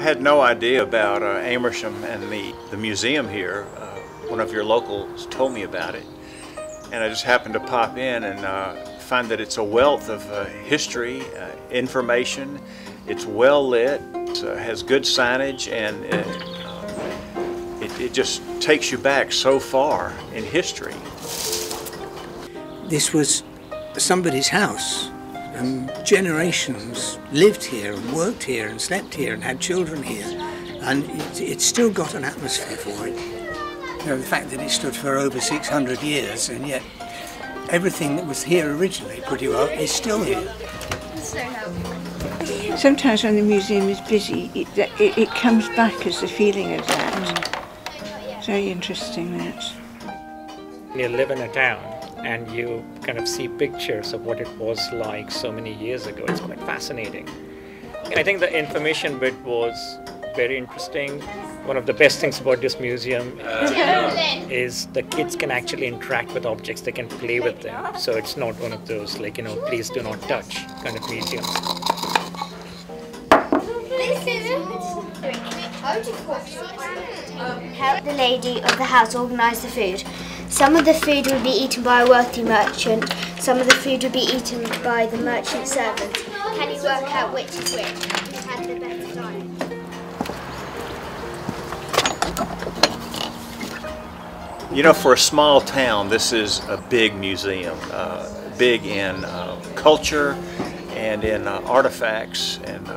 I had no idea about Amersham and the museum here. One of your locals told me about it, and I just happened to pop in and find that it's a wealth of history, information. It's well lit, has good signage, and it just takes you back so far in history. This was somebody's house, and generations lived here and worked here and slept here and had children here, and it's still got an atmosphere for it. You know, the fact that it stood for over 600 years, and yet everything that was here originally pretty well is still here. Sometimes when the museum is busy, it comes back as the feeling of that. It's very interesting, that. You live in a town and you kind of see pictures of what it was like so many years ago. It's quite fascinating. I think the information bit was very interesting. One of the best things about this museum is the kids can actually interact with objects, they can play with them. So it's not one of those, like, you know, please do not touch kind of museums. The lady of the house organised the food. Some of the food would be eaten by a wealthy merchant, some of the food would be eaten by the merchant servant. Can you work out which is which? Who had the better diet? You know, for a small town, this is a big museum, big in culture and in artifacts, and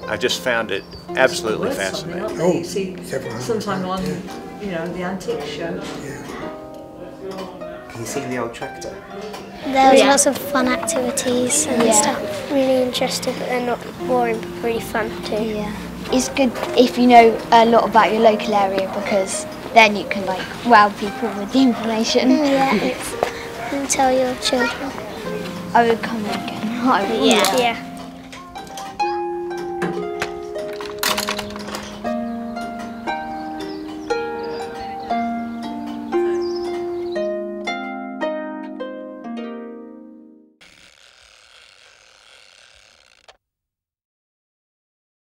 I just found it absolutely fascinating. Oh, you see sometime on, you know, the antique show. Can you see the old tractor? There was lots of fun activities and stuff. Really interesting, but they're not boring, but really fun too. Yeah. It's good if you know a lot about your local area, because then you can like wow people with the information. Yeah, and tell your children. I would come again. I would. Yeah.